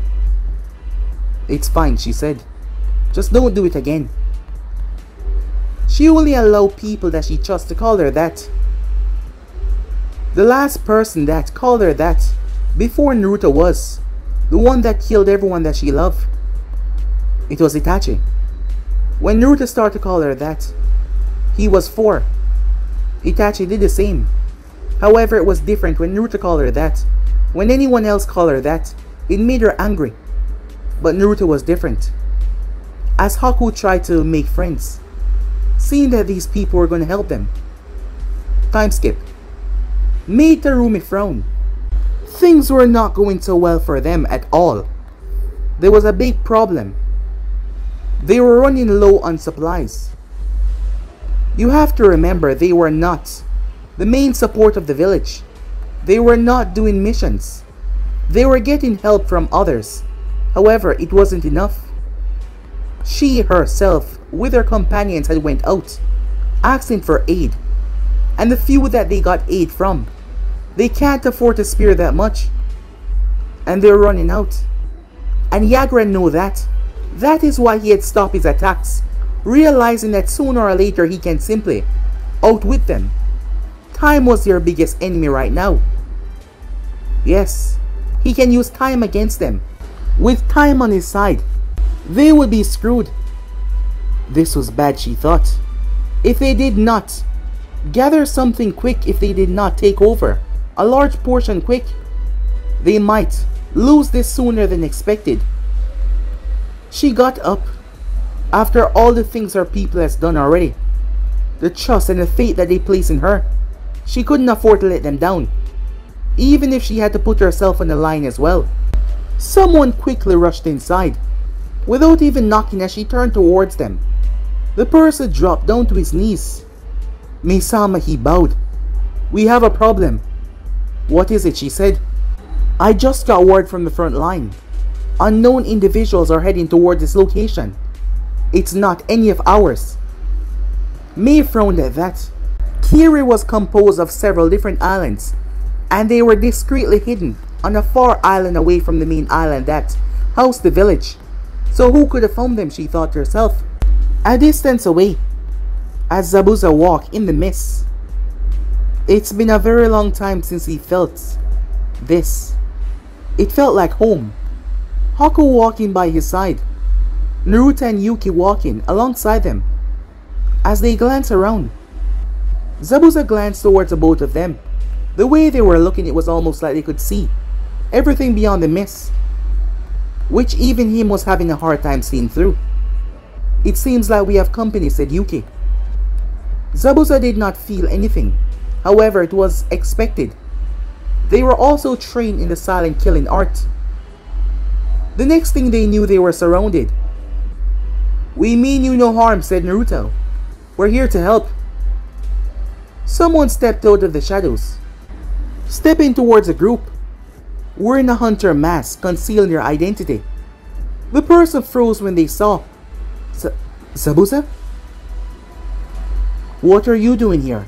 It's fine, she said. Just don't do it again. She only allowed people that she trusts to call her that. The last person that called her that before Naruto was the one that killed everyone that she loved. It was Itachi. When Naruto started to call her that, he was 4. Itachi did the same. However, it was different when Naruto called her that. When anyone else called her that, it made her angry. But Naruto was different. As Haku tried to make friends, seeing that these people were going to help them. Time skip. Made Tarumi frown. Things were not going so well for them at all. There was a big problem. They were running low on supplies. You have to remember, they were not the main support of the village. They were not doing missions. They were getting help from others. However, it wasn't enough. She herself, with her companions, had went out, asking for aid. And the few that they got aid from, they can't afford to spare that much. And they're running out. And Yagra knew that. That is why he had stopped his attacks, realizing that sooner or later he can simply outwit them. Time was their biggest enemy right now. Yes, he can use time against them. With time on his side, they would be screwed. This was bad, she thought. If they did not gather something quick, if they did not take over a large portion quick, they might lose this sooner than expected. She got up. After all the things her people has done already, the trust and the faith that they place in her, she couldn't afford to let them down, even if she had to put herself on the line as well. Someone quickly rushed inside, without even knocking as she turned towards them. The person dropped down to his knees. Misama, he bowed. We have a problem. What is it? She said. I just got word from the front line. Unknown individuals are heading toward this location. It's not any of ours. May frowned at that. Kiri was composed of several different islands, and they were discreetly hidden on a far island away from the main island that housed the village. So who could have found them, she thought to herself. A distance away, as Zabuza walked in the mist. It's been a very long time since he felt this. It felt like home. Haku walking by his side. Naruto and Yuki walking alongside them. As they glanced around, Zabuza glanced towards the both of them. The way they were looking, it was almost like they could see everything beyond the mist, which even him was having a hard time seeing through. It seems like we have company, said Yuki. Zabuza did not feel anything. However, it was expected. They were also trained in the silent killing art. The next thing they knew, they were surrounded. We mean you no harm, said Naruto. We're here to help. Someone stepped out of the shadows, stepping towards the group, wearing a hunter mask concealing their identity. The person froze when they saw Zabuza? What are you doing here?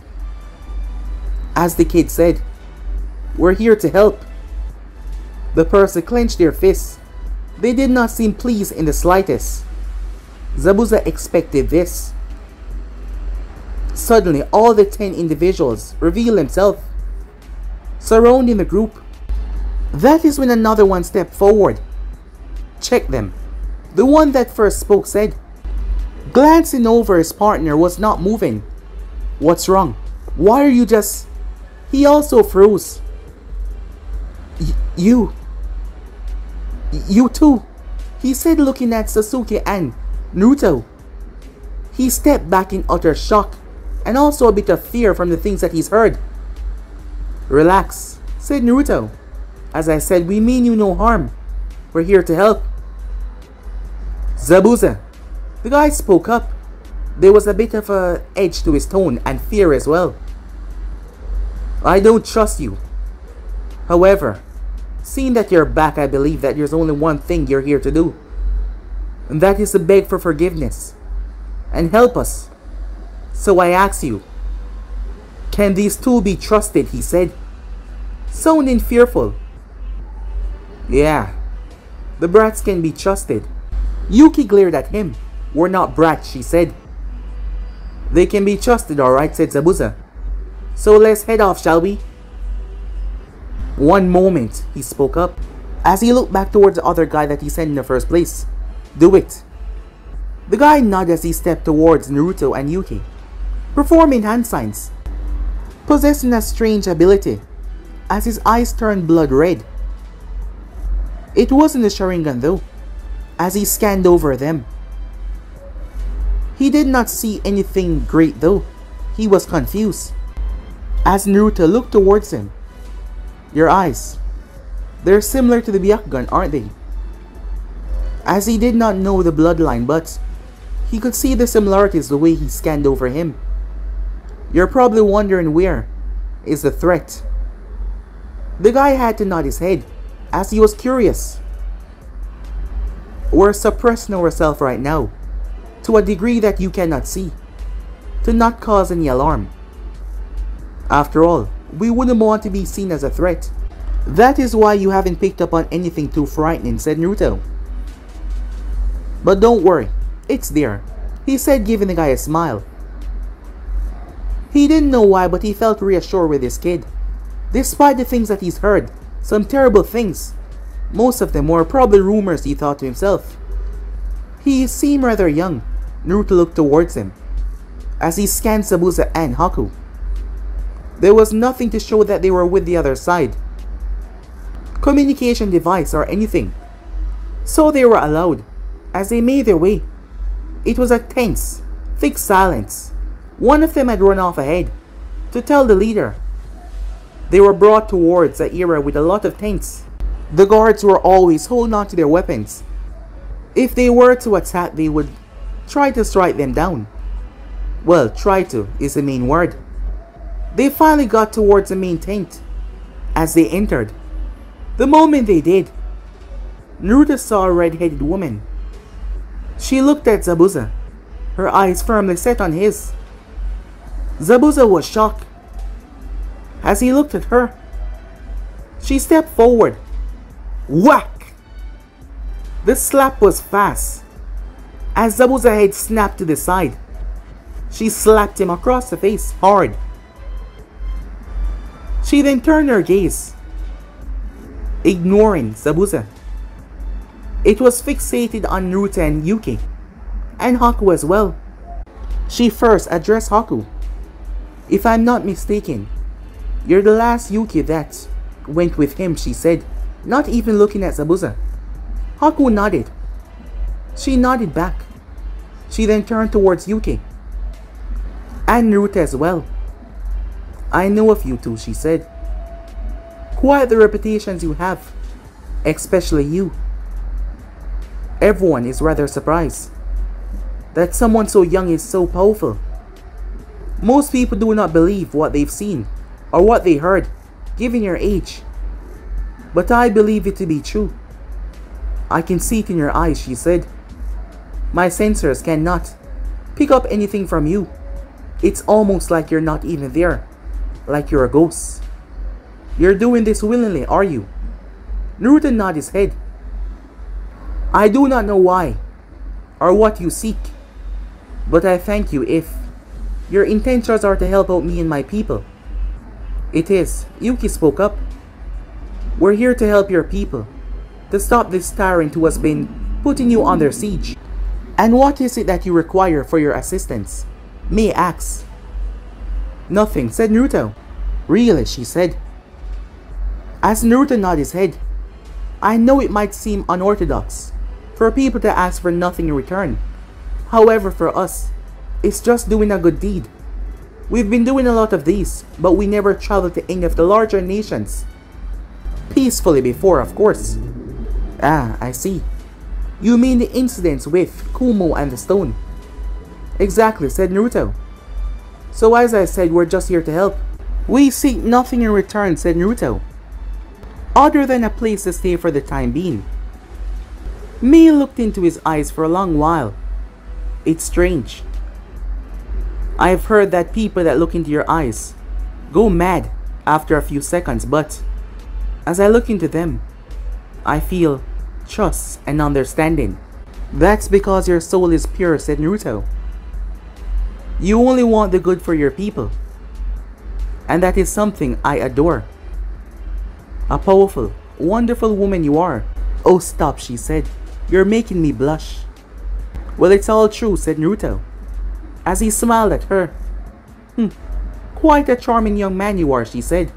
As the kid said, we're here to help. The person clenched their fists. They did not seem pleased in the slightest. Zabuza expected this. Suddenly, all the 10 individuals revealed themselves, surrounding the group. That is when another one stepped forward. Check them. The one that first spoke said. Glancing over, his partner was not moving. What's wrong? Why are you just... He also froze. You too, he said, looking at Sasuke and Naruto. He stepped back in utter shock and also a bit of fear from the things that he's heard. Relax, said Naruto. As I said, we mean you no harm. We're here to help. Zabuza. The guy spoke up. There was a bit of an edge to his tone and fear as well. I don't trust you. However, seeing that you're back, I believe that there's only one thing you're here to do. And that is to beg for forgiveness and help us. So I ask you, can these two be trusted? He said, sounding fearful. Yeah, the brats can be trusted. Yuki glared at him. We're not brats, she said. They can be trusted, alright, said Zabuza. So let's head off, shall we? One moment, he spoke up, as he looked back towards the other guy that he sent in the first place. Do it. The guy nodded as he stepped towards Naruto and Yuki, performing hand signs, possessing a strange ability, as his eyes turned blood red. It wasn't a Sharingan though, as he scanned over them. He did not see anything great though. He was confused, as Naruto looked towards him. Your eyes, they're similar to the Byakugan, aren't they? As he did not know the bloodline, but he could see the similarities the way he scanned over him. You're probably wondering where is the threat. The guy had to nod his head, as he was curious. We're suppressing ourselves right now, to a degree that you cannot see, to not cause any alarm. After all, we wouldn't want to be seen as a threat. That is why you haven't picked up on anything too frightening, said Naruto. But don't worry, it's there, he said, giving the guy a smile. He didn't know why, but he felt reassured with his kid. Despite the things that he's heard, some terrible things. Most of them were probably rumors, he thought to himself. He seemed rather young. Naruto looked towards him, as he scanned Zabuza and Haku. There was nothing to show that they were with the other side, communication device or anything. So they were allowed. As they made their way, it was a tense, thick silence. One of them had run off ahead to tell the leader. They were brought towards an area with a lot of tents. The guards were always holding on to their weapons. If they were to attack, they would try to strike them down. Well, try to is the main word. They finally got towards the main tent. As they entered, the moment they did, Naruto saw a red-headed woman. She looked at Zabuza, her eyes firmly set on his. Zabuza was shocked. As he looked at her, she stepped forward. Whack! The slap was fast. As Zabuza's head snapped to the side, she slapped him across the face hard. She then turned her gaze, ignoring Zabuza. It was fixated on Naruto and Yuki, and Haku as well. She first addressed Haku. If I'm not mistaken, you're the last Yuki that went with him, she said, not even looking at Zabuza. Haku nodded. She nodded back. She then turned towards Yuki, and Naruto as well. I know of you two, she said. Quite the reputations you have, especially you. Everyone is rather surprised that someone so young is so powerful. Most people do not believe what they've seen or what they heard, given your age. But I believe it to be true. I can see it in your eyes, she said. My sensors cannot pick up anything from you. It's almost like you're not even there, like you're a ghost. You're doing this willingly, are you? Naruto nodded his head. I do not know why, or what you seek, but I thank you if your intentions are to help out me and my people. It is, Yuki spoke up. We're here to help your people, to stop this tyrant who has been putting you under siege. And what is it that you require for your assistance? May asked. Nothing, said Naruto. Really, she said. As Naruto nodded his head, I know it might seem unorthodox for people to ask for nothing in return. However, for us, it's just doing a good deed. We've been doing a lot of these, but we never traveled to any of the larger nations. Peacefully before, of course. Ah, I see. You mean the incidents with Kumo and the stone? Exactly, said Naruto. So as I said, we're just here to help. We seek nothing in return, said Naruto, other than a place to stay for the time being. Mei looked into his eyes for a long while. It's strange. I've heard that people that look into your eyes go mad after a few seconds, but as I look into them, I feel trust and understanding. That's because your soul is pure, said Naruto. You only want the good for your people, and that is something I adore. A powerful, wonderful woman you are. Oh, stop, she said. You're making me blush. Well, it's all true, said Naruto, as he smiled at her. Quite a charming young man you are, she said.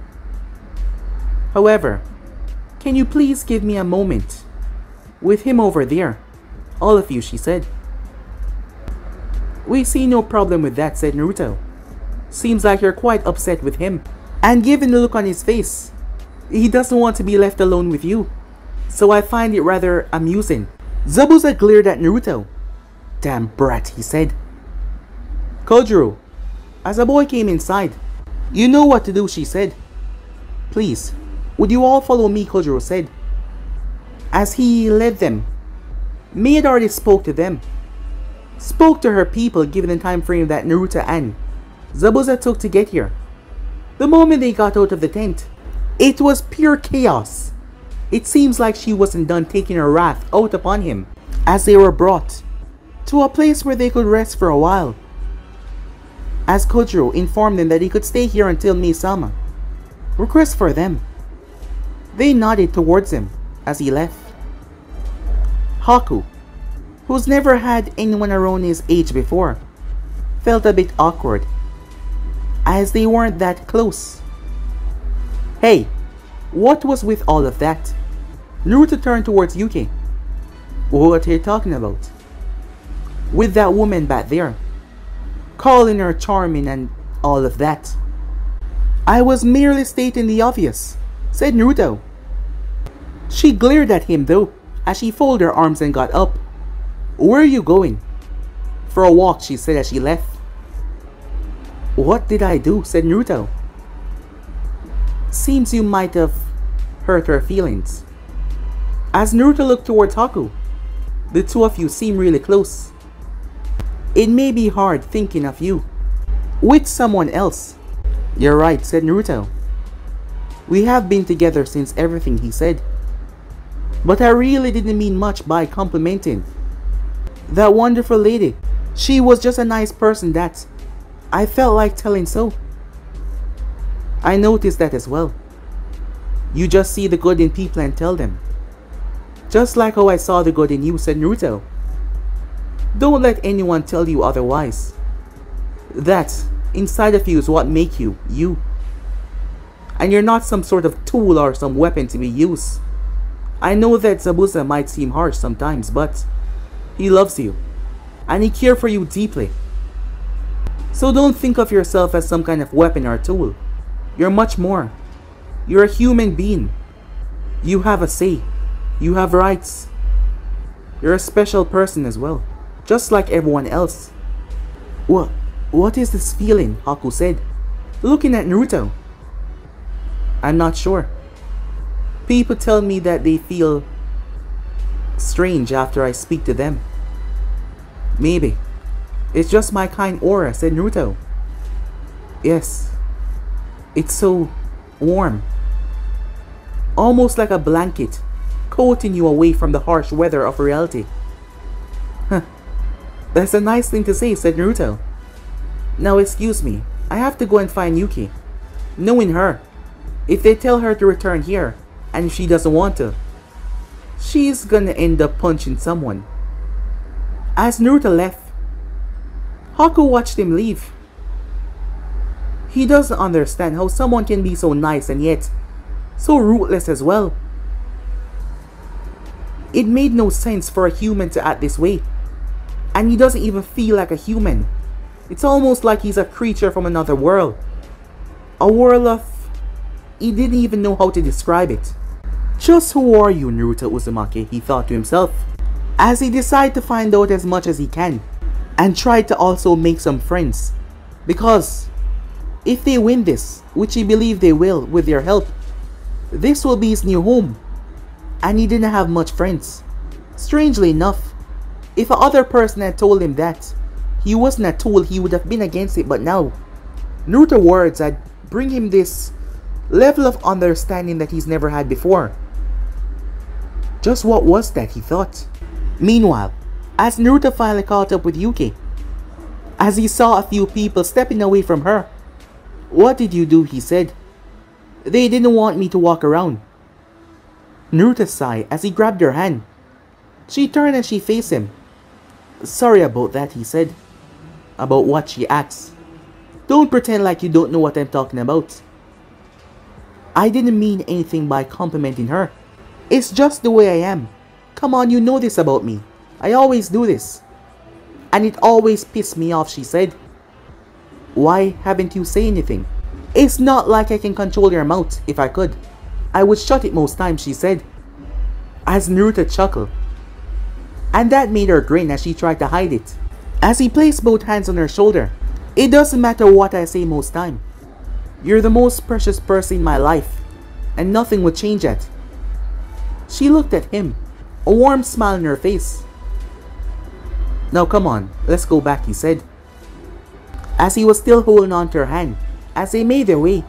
However, can you please give me a moment with him over there? All of you, she said. We see no problem with that, said Naruto. Seems like you're quite upset with him. And given the look on his face, he doesn't want to be left alone with you. So I find it rather amusing. Zabuza glared at Naruto. Damn brat, he said. Kojiro, as a boy came inside. You know what to do, she said. Please, would you all follow me, Kojiro said. As he led them, Mei had already spoke to them. Spoke to her people given the time frame that Naruto and Zabuza took to get here. The moment they got out of the tent, it was pure chaos. It seems like she wasn't done taking her wrath out upon him as they were brought to a place where they could rest for a while. As Kojiro informed them that he could stay here until Mei-sama requests for them. They nodded towards him as he left. Haku, who's never had anyone around his age before, felt a bit awkward as they weren't that close. Hey, what was with all of that? Naruto turned towards Yuki. What are you talking about? With that woman back there, calling her charming and all of that. I was merely stating the obvious, said Naruto. She glared at him though, as she folded her arms and got up. Where are you going? For a walk, she said as she left. What did I do? Said Naruto. Seems you might have hurt her feelings. As Naruto looked towards Haku, the two of you seem really close. It may be hard thinking of you with someone else. You're right, said Naruto. We have been together since everything he said. But I really didn't mean much by complimenting that wonderful lady. She was just a nice person that I felt like telling so. I noticed that as well. You just see the good in people and tell them. Just like how I saw the good in you, said Naruto. Don't let anyone tell you otherwise. That inside of you is what makes you, you. And you're not some sort of tool or some weapon to be used. I know that Zabuza might seem harsh sometimes, but he loves you. And he cares for you deeply. So don't think of yourself as some kind of weapon or tool. You're much more. You're a human being. You have a say. You have rights. You're a special person as well. Just like everyone else. What is this feeling? Haku said, looking at Naruto. I'm not sure. People tell me that they feel strange after I speak to them. Maybe. It's just my kind aura, said Naruto. Yes. It's so warm. Almost like a blanket, coating you away from the harsh weather of reality. Huh. That's a nice thing to say, said Naruto. Now excuse me, I have to go and find Yuki. Knowing her, if they tell her to return here, and if she doesn't want to, she's gonna end up punching someone. As Naruto left, Haku watched him leave. He doesn't understand how someone can be so nice and yet so ruthless as well. It made no sense for a human to act this way. And he doesn't even feel like a human. It's almost like he's a creature from another world. A world of... he didn't even know how to describe it. Just who are you, Naruto Uzumaki? He thought to himself, as he decided to find out as much as he can, and tried to also make some friends. Because if they win this, which he believed they will with their help, this will be his new home. And he didn't have much friends. Strangely enough, if another person had told him that he wasn't a tool, he would have been against it. But now, Naruto's words had bring him this level of understanding that he's never had before. Just what was that, he thought. Meanwhile, as Naruto finally caught up with Yuki, as he saw a few people stepping away from her. What did you do? He said. They didn't want me to walk around. Naruto sighed as he grabbed her hand. She turned and she faced him. Sorry about that, he said. About what? She asked. Don't pretend like you don't know what I'm talking about. I didn't mean anything by complimenting her. It's just the way I am. Come on, you know this about me. I always do this. And it always pissed me off, she said. Why haven't you said anything? It's not like I can control your mouth. If I could, I would shut it most times, she said. As Naruto chuckled. And that made her grin as she tried to hide it. As he placed both hands on her shoulder. It doesn't matter what I say most time. You're the most precious person in my life. And nothing would change that. She looked at him. A warm smile on her face. Now come on, let's go back, he said. As he was still holding on to her hand. As they made their way.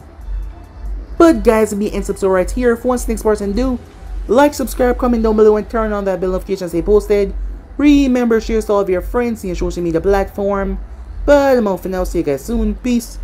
But guys, me and subscribe right here. If once next person do, like, subscribe, comment down below and turn on that bell notification as they posted. Remember, share to all of your friends in your social media platform. But I'm out for now. See you guys soon. Peace.